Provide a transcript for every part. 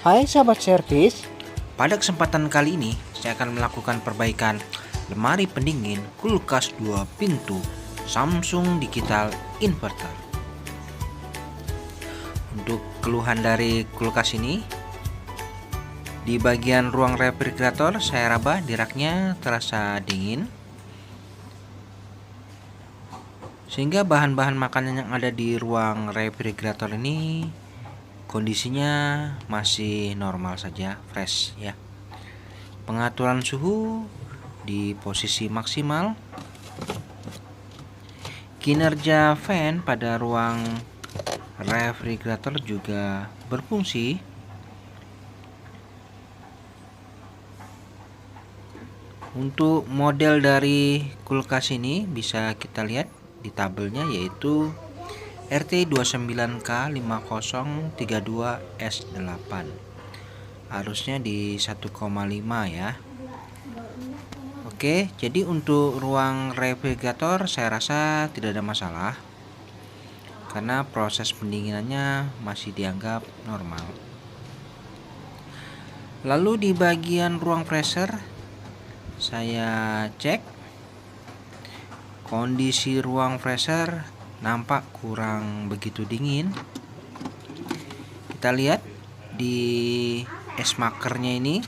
Hai sahabat servis, Pada kesempatan kali ini, saya akan melakukan perbaikan lemari pendingin kulkas 2 pintu Samsung Digital Inverter. Untuk keluhan dari kulkas ini, di bagian ruang refrigerator saya raba di raknya terasa dingin, sehingga bahan-bahan makanan yang ada di ruang refrigerator ini kondisinya masih normal saja, fresh ya. Pengaturan suhu di posisi maksimal. Kinerja fan pada ruang refrigerator juga berfungsi. Untuk model dari kulkas ini bisa kita lihat di tabelnya, yaitu RT29K5032S8. Harusnya di 1,5 ya. Oke, jadi untuk ruang refrigerator saya rasa tidak ada masalah karena proses pendinginannya masih dianggap normal. Lalu di bagian ruang freezer saya cek kondisi ruang freezer nampak kurang begitu dingin. Kita lihat di es makernya ini,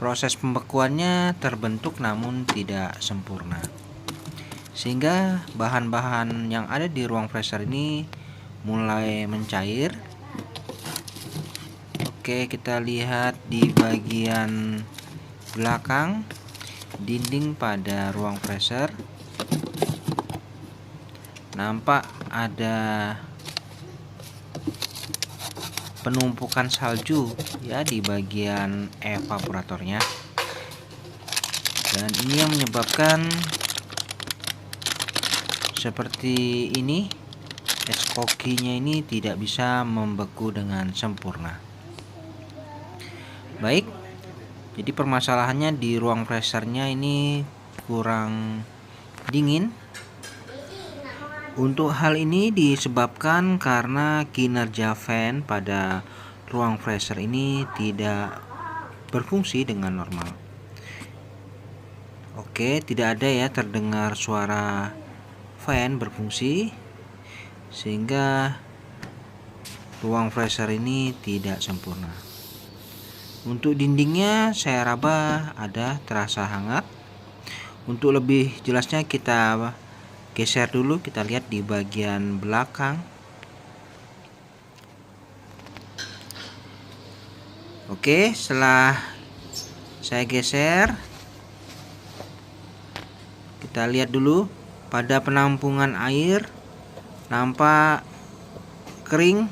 proses pembekuannya terbentuk namun tidak sempurna, sehingga bahan-bahan yang ada di ruang freezer ini mulai mencair. Oke, kita lihat di bagian belakang dinding pada ruang freezer nampak ada penumpukan salju ya di bagian evaporatornya, dan ini yang menyebabkan seperti ini, es kokinya ini tidak bisa membeku dengan sempurna. Baik, jadi permasalahannya di ruang freezernya ini kurang dingin. Untuk hal ini disebabkan karena kinerja fan pada ruang freezer ini tidak berfungsi dengan normal. Oke, tidak ada ya terdengar suara fan berfungsi, sehingga ruang freezer ini tidak sempurna. Untuk dindingnya saya raba ada terasa hangat. Untuk lebih jelasnya kita geser dulu, kita lihat di bagian belakang. Oke, setelah saya geser, kita lihat dulu pada penampungan air nampak kering,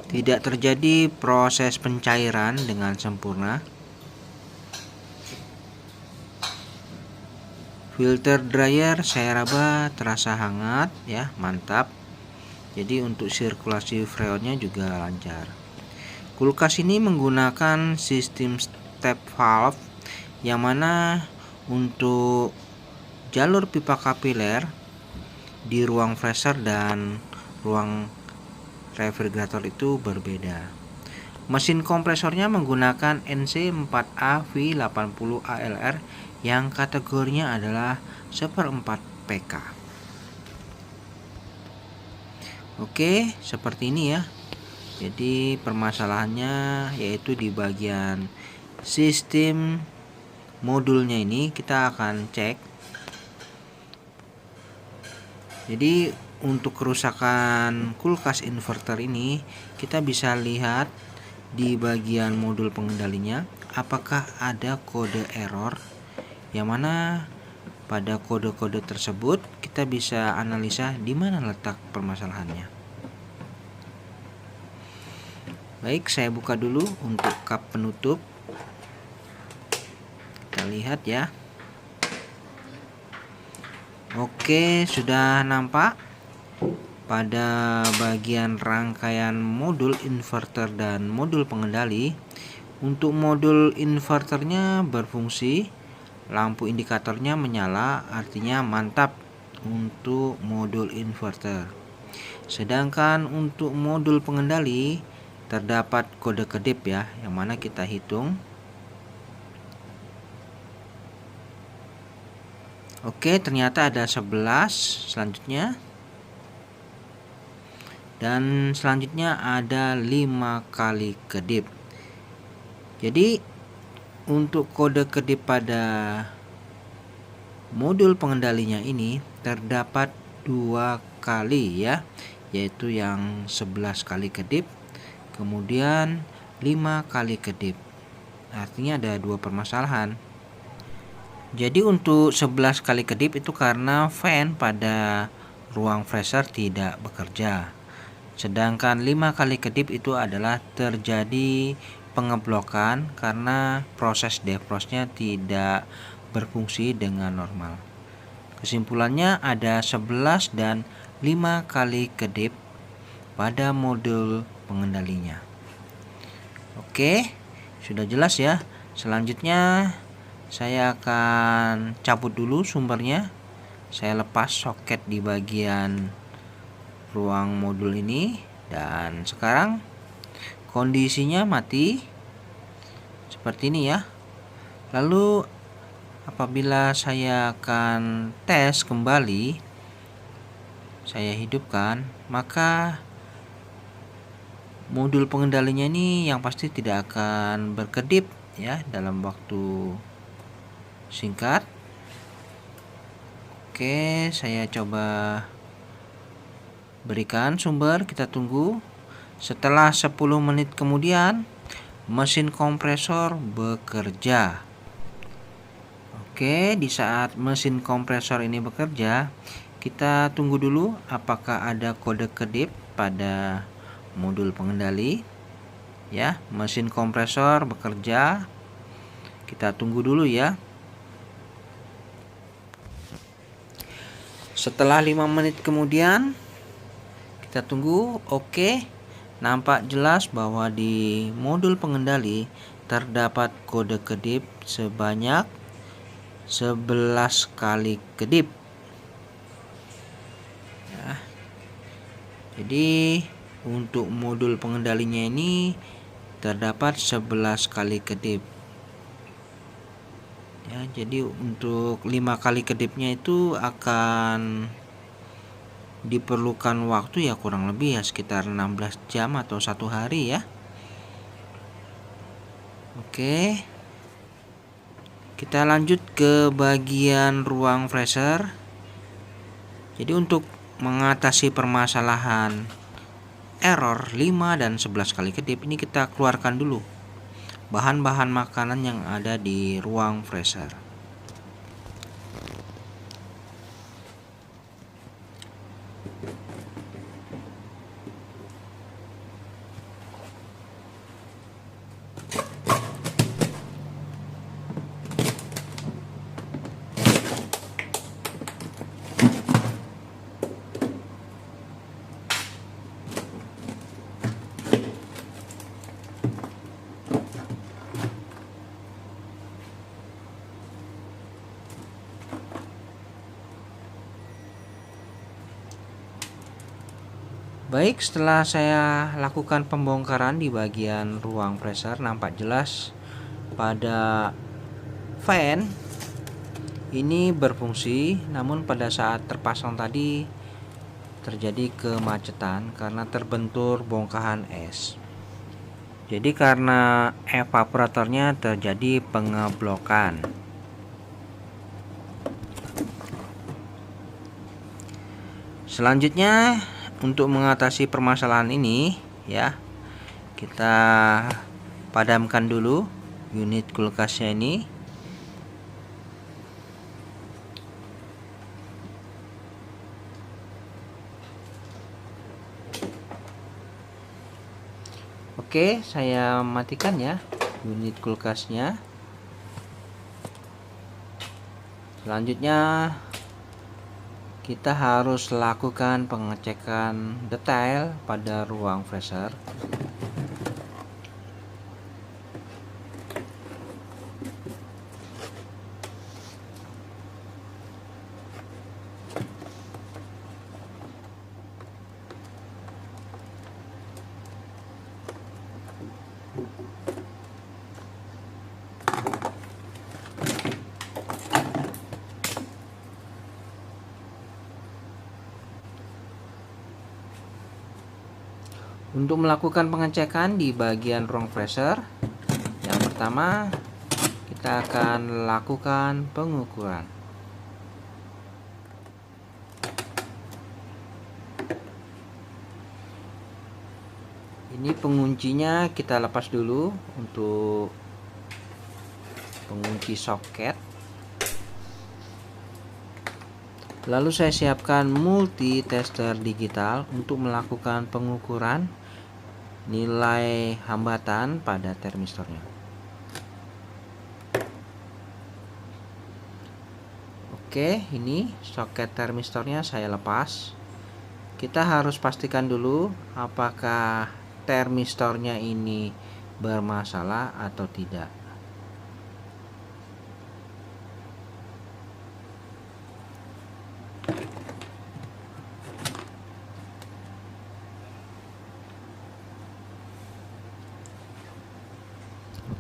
tidak terjadi proses pencairan dengan sempurna. Filter dryer saya raba terasa hangat ya, mantap. Jadi untuk sirkulasi freonnya juga lancar. Kulkas ini menggunakan sistem step valve, yang mana untuk jalur pipa kapiler di ruang freezer dan ruang refrigerator itu berbeda. Mesin kompresornya menggunakan NC4A V80 ALR yang kategorinya adalah 1/4 PK. Oke, seperti ini ya. Jadi permasalahannya yaitu di bagian sistem modulnya ini kita akan cek. Jadi untuk kerusakan kulkas inverter ini kita bisa lihat di bagian modul pengendalinya apakah ada kode error, yang mana pada kode-kode tersebut kita bisa analisa di mana letak permasalahannya. Baik, saya buka dulu untuk kap penutup. Kita lihat ya. Oke, sudah nampak pada bagian rangkaian modul inverter dan modul pengendali. Untuk modul inverternya berfungsi, lampu indikatornya menyala, artinya mantap untuk modul inverter. Sedangkan untuk modul pengendali terdapat kode kedip ya, yang mana kita hitung. Oke, ternyata ada 11 selanjutnya. Dan selanjutnya ada 5 kali kedip. Jadi untuk kode kedip pada modul pengendalinya ini terdapat 2 kali ya, yaitu yang 11 kali kedip, kemudian 5 kali kedip. Artinya ada 2 permasalahan. Jadi untuk 11 kali kedip itu karena fan pada ruang freezer tidak bekerja. Sedangkan 5 kali kedip itu adalah terjadi pengeblokan karena proses defrostnya tidak berfungsi dengan normal. Kesimpulannya ada 11 dan 5 kali kedip pada modul pengendalinya. Oke, sudah jelas ya. Selanjutnya saya akan cabut dulu sumbernya. Saya lepas soket di bagian ruang modul ini, dan sekarang kondisinya mati seperti ini ya. Lalu apabila saya akan tes kembali, saya hidupkan, maka modul pengendalinya ini yang pasti tidak akan berkedip ya dalam waktu singkat. Oke, saya coba berikan sumber, kita tunggu. Setelah 10 menit kemudian mesin kompresor bekerja. Oke, di saat mesin kompresor ini bekerja, kita tunggu dulu apakah ada kode kedip pada modul pengendali. Ya, mesin kompresor bekerja. Kita tunggu dulu ya. Setelah 5 menit kemudian kita tunggu. Oke, nampak jelas bahwa di modul pengendali terdapat kode kedip sebanyak 11 kali kedip ya. Jadi untuk modul pengendalinya ini terdapat 11 kali kedip ya. Jadi untuk 5 kali kedipnya itu akan diperlukan waktu ya kurang lebih ya sekitar 16 jam atau 1 hari ya. Oke, kita lanjut ke bagian ruang freezer. Jadi untuk mengatasi permasalahan error 5 dan 11 kali kedip ini, kita keluarkan dulu bahan-bahan makanan yang ada di ruang freezer. Baik, setelah saya lakukan pembongkaran di bagian ruang freezer, nampak jelas pada fan ini berfungsi, namun pada saat terpasang tadi terjadi kemacetan karena terbentur bongkahan es. Jadi karena evaporatornya terjadi pengeblokan. Selanjutnya untuk mengatasi permasalahan ini ya, kita padamkan dulu unit kulkasnya ini. Oke, saya matikan ya unit kulkasnya. Selanjutnya kita harus lakukan pengecekan detail pada ruang freezer. Untuk melakukan pengecekan di bagian ruang freezer, yang pertama kita akan lakukan pengukuran. Ini penguncinya kita lepas dulu untuk pengunci soket. Lalu saya siapkan multi tester digital untuk melakukan pengukuran nilai hambatan pada termistornya. Oke, ini soket termistornya saya lepas. Kita harus pastikan dulu apakah termistornya ini bermasalah atau tidak.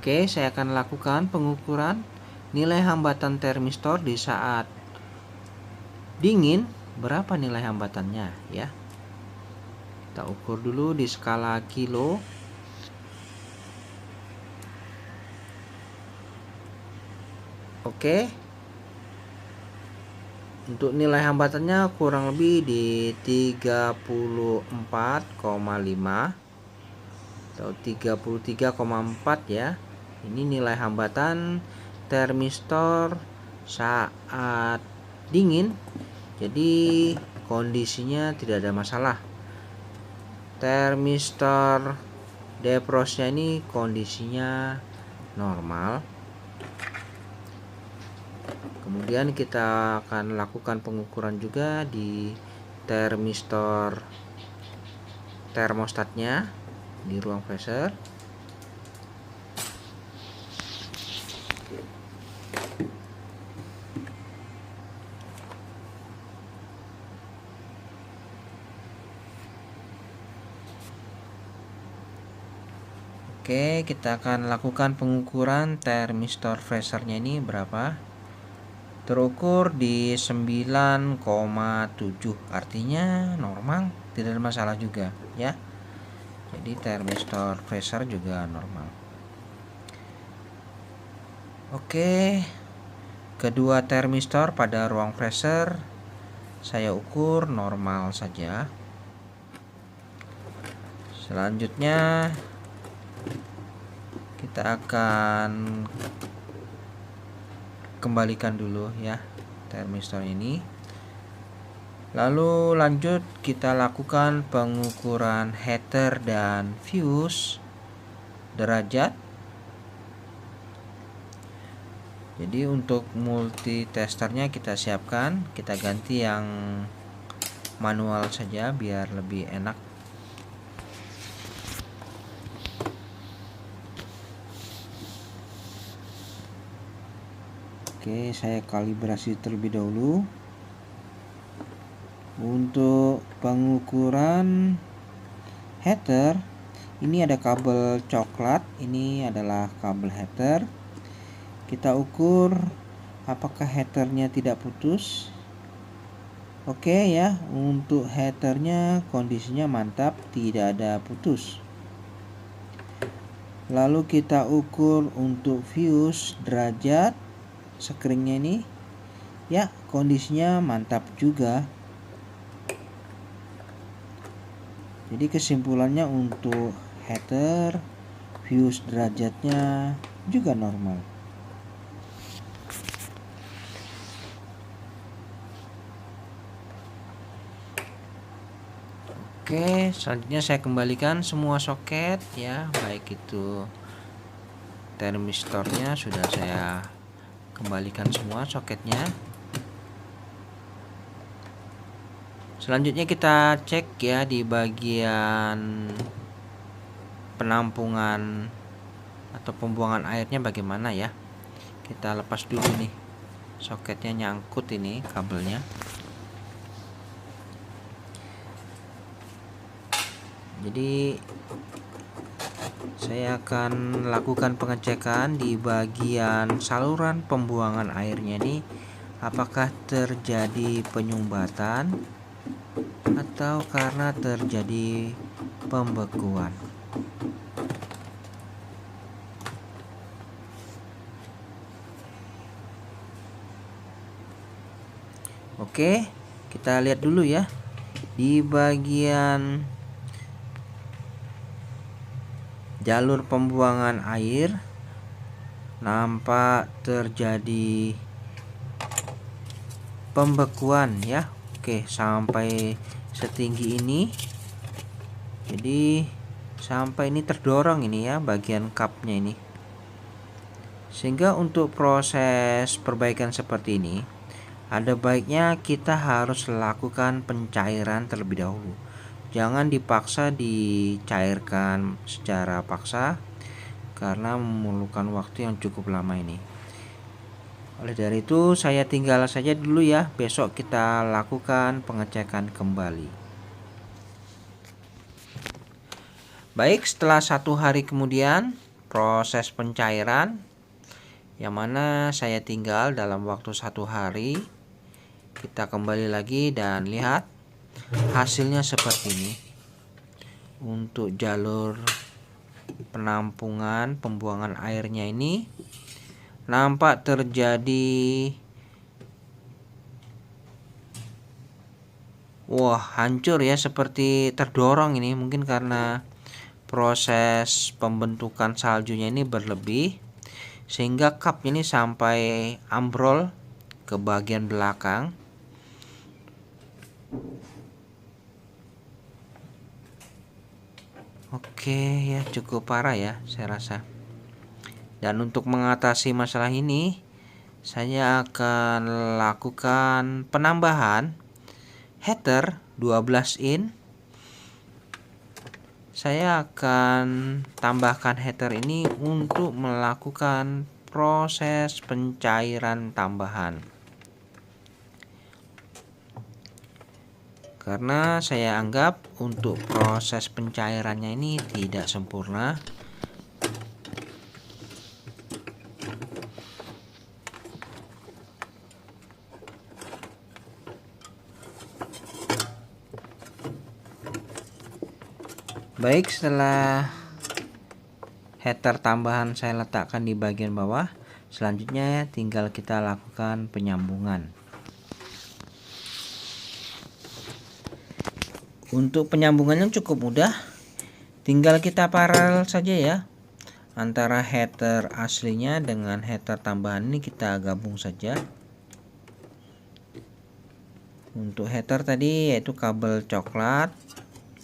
Oke, saya akan lakukan pengukuran nilai hambatan termistor di saat dingin. Berapa nilai hambatannya ya? Kita ukur dulu di skala kilo. Oke. Untuk nilai hambatannya kurang lebih di 34,5 atau 33,4 ya. Ini nilai hambatan termistor saat dingin. Jadi kondisinya tidak ada masalah. Termistor defrostnya ini kondisinya normal. Kemudian kita akan lakukan pengukuran juga di termistor termostatnya di ruang freezer. Oke, kita akan lakukan pengukuran termistor freezernya ini berapa. Terukur di 9,7, artinya normal, tidak ada masalah juga ya. Jadi termistor freezer juga normal. Oke, kedua termistor pada ruang freezer saya ukur normal saja. Selanjutnya kita akan kembalikan dulu ya termistor ini. Lalu lanjut kita lakukan pengukuran heater dan fuse derajat. Jadi untuk multi testernya kita siapkan, kita ganti yang manual saja biar lebih enak. Oke, saya kalibrasi terlebih dahulu. Untuk pengukuran heater, ini ada kabel coklat, ini adalah kabel heater. Kita ukur apakah heaternya tidak putus. Oke ya, untuk heaternya kondisinya mantap, tidak ada putus. Lalu kita ukur untuk fuse derajat screennya ini ya, kondisinya mantap juga. Jadi kesimpulannya untuk heater, fuse derajatnya juga normal. Oke, selanjutnya saya kembalikan semua soket ya, baik itu termistornya sudah saya kembalikan semua soketnya. Selanjutnya kita cek ya di bagian penampungan atau pembuangan airnya bagaimana ya. Kita lepas dulu nih soketnya, nyangkut ini kabelnya. Jadi saya akan lakukan pengecekan di bagian saluran pembuangan airnya nih, apakah terjadi penyumbatan atau karena terjadi pembekuan. Oke, kita lihat dulu ya. Di bagian jalur pembuangan air nampak terjadi pembekuan ya. Oke, sampai setinggi ini. Jadi sampai ini terdorong ini ya bagian cupnya ini. Sehingga untuk proses perbaikan seperti ini, ada baiknya kita harus lakukan pencairan terlebih dahulu. Jangan dipaksa dicairkan secara paksa karena memerlukan waktu yang cukup lama ini. Oleh dari itu saya tinggal saja dulu ya, besok kita lakukan pengecekan kembali. Baik, setelah 1 hari kemudian proses pencairan, yang mana saya tinggal dalam waktu 1 hari. Kita kembali lagi dan lihat hasilnya seperti ini. Untuk jalur penampungan pembuangan airnya ini nampak terjadi hancur ya, seperti terdorong ini. Mungkin karena proses pembentukan saljunya ini berlebih sehingga cup ini sampai ambrol ke bagian belakang. Oke ya, cukup parah ya saya rasa. Dan untuk mengatasi masalah ini, saya akan lakukan penambahan header 12 in. Saya akan tambahkan header ini untuk melakukan proses pencairan tambahan. Karena saya anggap untuk proses pencairannya ini tidak sempurna. Baik, setelah header tambahan saya letakkan di bagian bawah, selanjutnya tinggal kita lakukan penyambungan. Untuk penyambungannya cukup mudah, tinggal kita paralel saja ya. Antara header aslinya dengan header tambahan ini kita gabung saja. Untuk header tadi yaitu kabel coklat,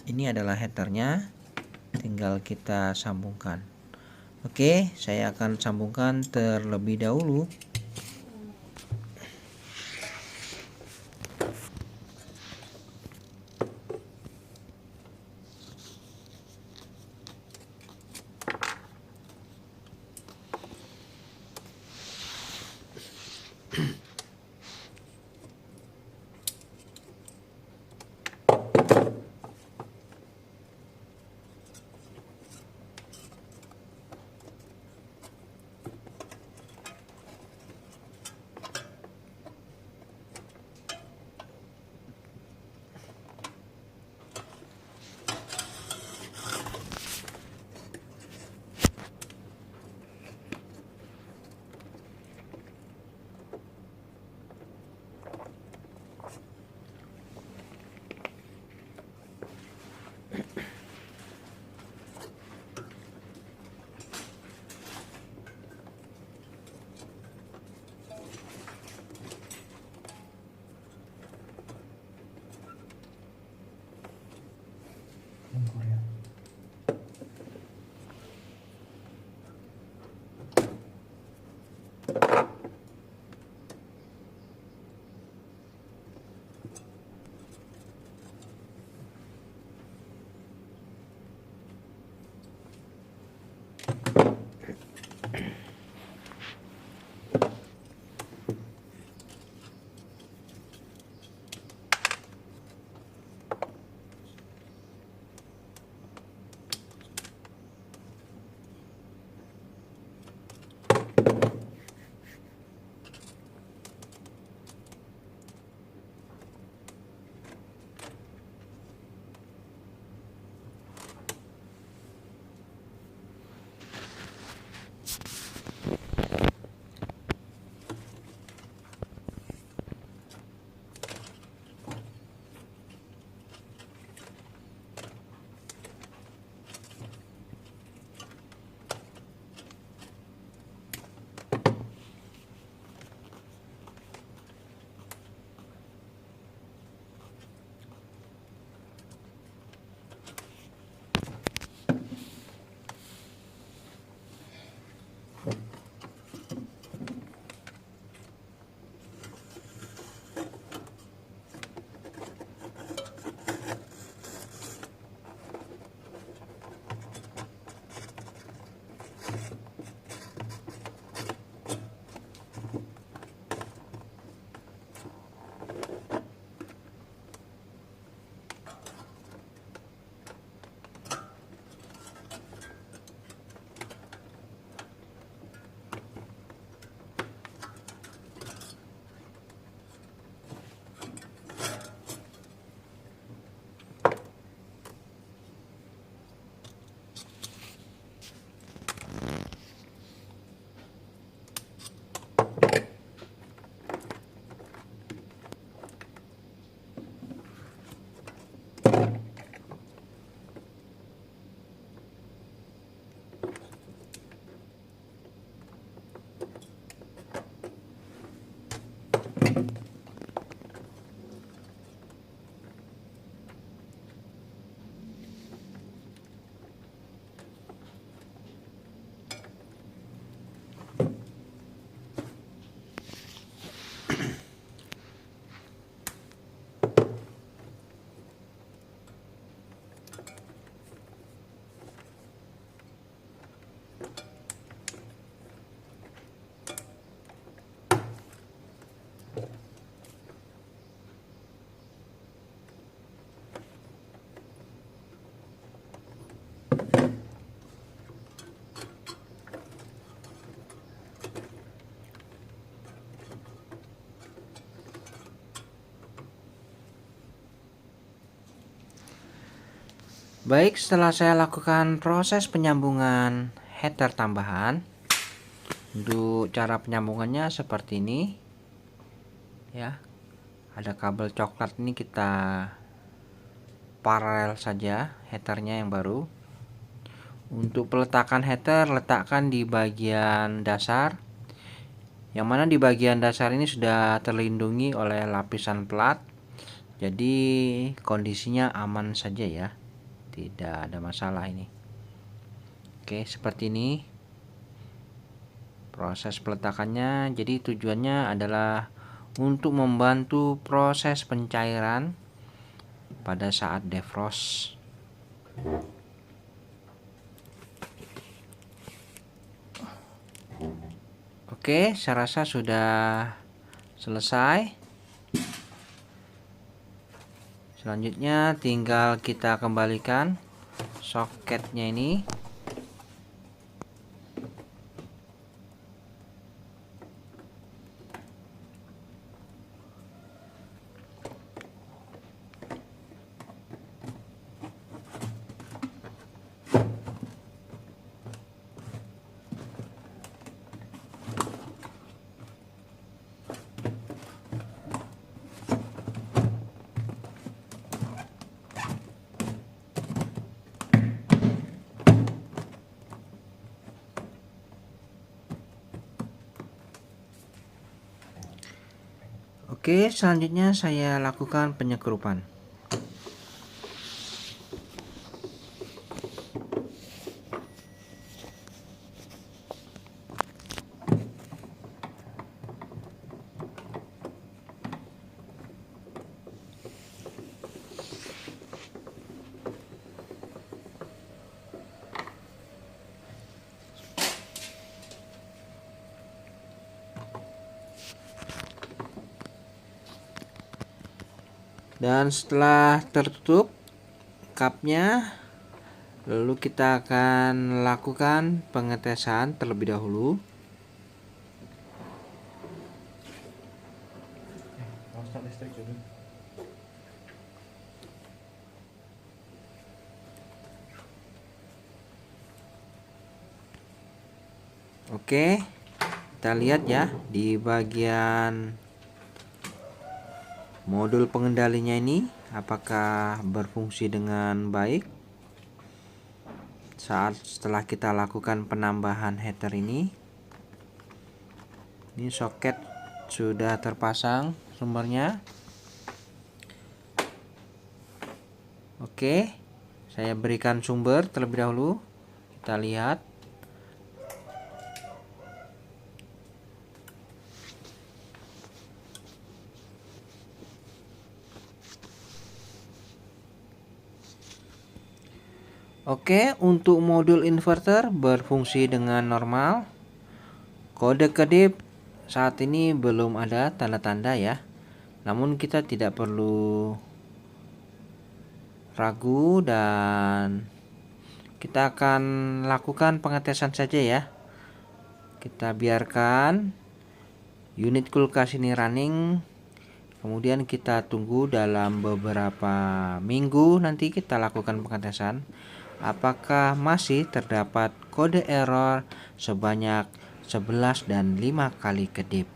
ini adalah headernya, tinggal kita sambungkan. Oke, saya akan sambungkan terlebih dahulu. Baik, setelah saya lakukan proses penyambungan header tambahan, untuk cara penyambungannya seperti ini ya. Ada kabel coklat ini kita paralel saja headernya yang baru. Untuk peletakan header, letakkan di bagian dasar, yang mana di bagian dasar ini sudah terlindungi oleh lapisan plat, jadi kondisinya aman saja ya, tidak ada masalah ini. Oke, seperti ini proses peletakannya. Jadi tujuannya adalah untuk membantu proses pencairan pada saat defrost. Oke, saya rasa sudah selesai. Selanjutnya tinggal kita kembalikan soketnya ini. Oke, selanjutnya saya lakukan penyekrupan. Dan setelah tertutup cupnya, lalu kita akan lakukan pengetesan terlebih dahulu. Oke, kita lihat ya di bagian modul pengendalinya ini apakah berfungsi dengan baik setelah kita lakukan penambahan header ini. Ini soket sudah terpasang sumbernya. Oke, saya berikan sumber terlebih dahulu. Kita lihat. Oke, untuk modul inverter berfungsi dengan normal. Kode kedip saat ini belum ada tanda-tanda ya. Namun kita tidak perlu ragu dan kita akan lakukan pengetesan saja ya. Kita biarkan unit kulkas ini running. Kemudian kita tunggu dalam beberapa minggu, nanti kita lakukan pengetesan apakah masih terdapat kode error sebanyak 11 dan 5 kali kedip.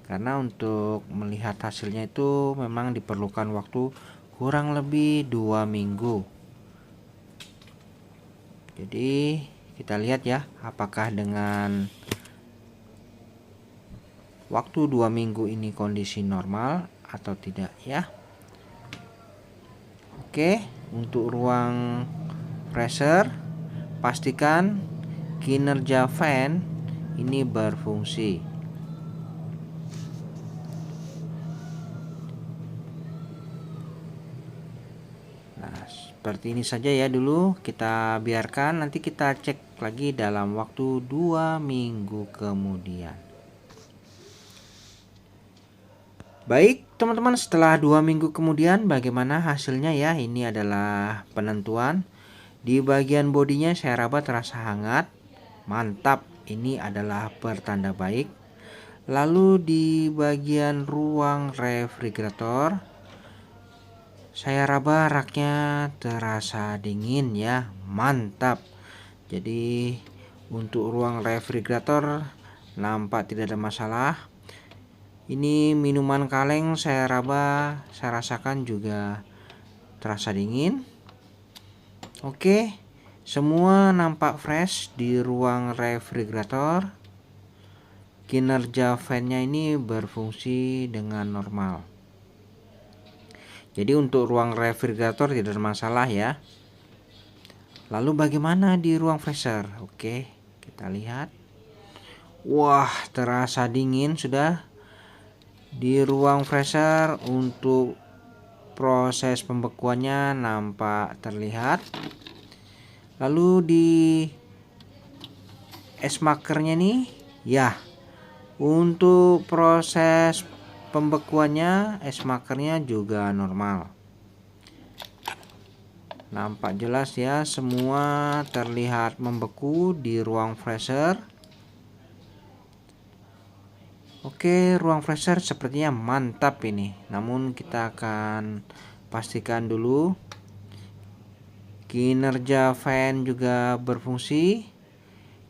Karena untuk melihat hasilnya itu memang diperlukan waktu kurang lebih 2 minggu. Jadi kita lihat ya apakah dengan waktu 2 minggu ini kondisi normal atau tidak ya. Oke, untuk ruang pressure pastikan kinerja fan ini berfungsi. Nah, seperti ini saja ya dulu, kita biarkan, nanti kita cek lagi dalam waktu 2 minggu kemudian. Baik teman-teman, setelah 2 minggu kemudian bagaimana hasilnya ya. Ini adalah penentuan. Di bagian bodinya saya raba terasa hangat, mantap, ini adalah pertanda baik. Lalu di bagian ruang refrigerator Saya raba raknya terasa dingin ya, mantap. Jadi untuk ruang refrigerator nampak tidak ada masalah. Ini minuman kaleng saya raba, saya rasakan juga terasa dingin. Oke, semua nampak fresh di ruang refrigerator. Kinerja fan-nya ini berfungsi dengan normal. Jadi untuk ruang refrigerator tidak ada masalah ya. Lalu bagaimana di ruang freezer? Oke, kita lihat. Wah, terasa dingin sudah. Di ruang freezer untuk proses pembekuannya nampak terlihat. Lalu di es makernya nih, ya, untuk proses pembekuannya es makernya juga normal. Nampak jelas ya, semua terlihat membeku di ruang freezer. Oke, ruang freezer sepertinya mantap ini. Namun kita akan pastikan dulu kinerja fan juga berfungsi.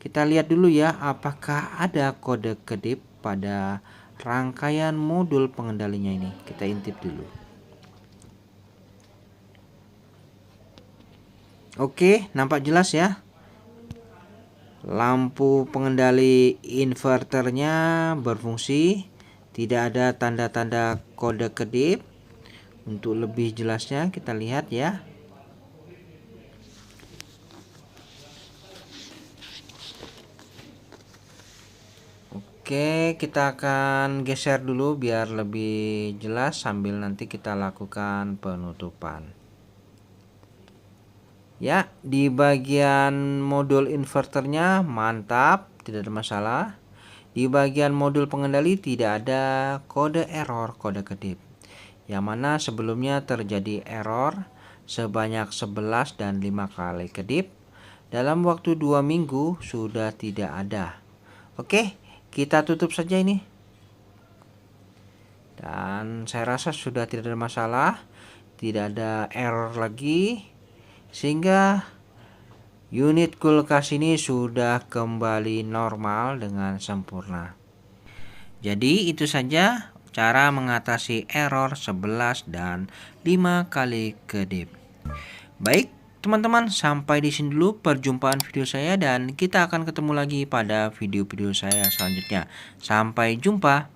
Kita lihat dulu ya, apakah ada kode kedip pada rangkaian modul pengendalinya ini. Kita intip dulu. Oke, nampak jelas ya. Lampu pengendali inverternya berfungsi. Tidak ada tanda-tanda kode kedip. Untuk lebih jelasnya kita lihat ya. Oke, kita akan geser dulu biar lebih jelas sambil nanti kita lakukan penutupan. Ya, di bagian modul inverternya mantap, tidak ada masalah. Di bagian modul pengendali tidak ada kode error, kode kedip. Yang mana sebelumnya terjadi error sebanyak 11 dan 5 kali kedip. Dalam waktu 2 minggu sudah tidak ada. Oke, kita tutup saja ini. Dan saya rasa sudah tidak ada masalah, tidak ada error lagi. Sehingga unit kulkas ini sudah kembali normal dengan sempurna. Jadi itu saja cara mengatasi error 11 dan 5 kali kedip. Baik teman-teman, sampai di sini dulu perjumpaan video saya dan kita akan ketemu lagi pada video-video saya selanjutnya. Sampai jumpa.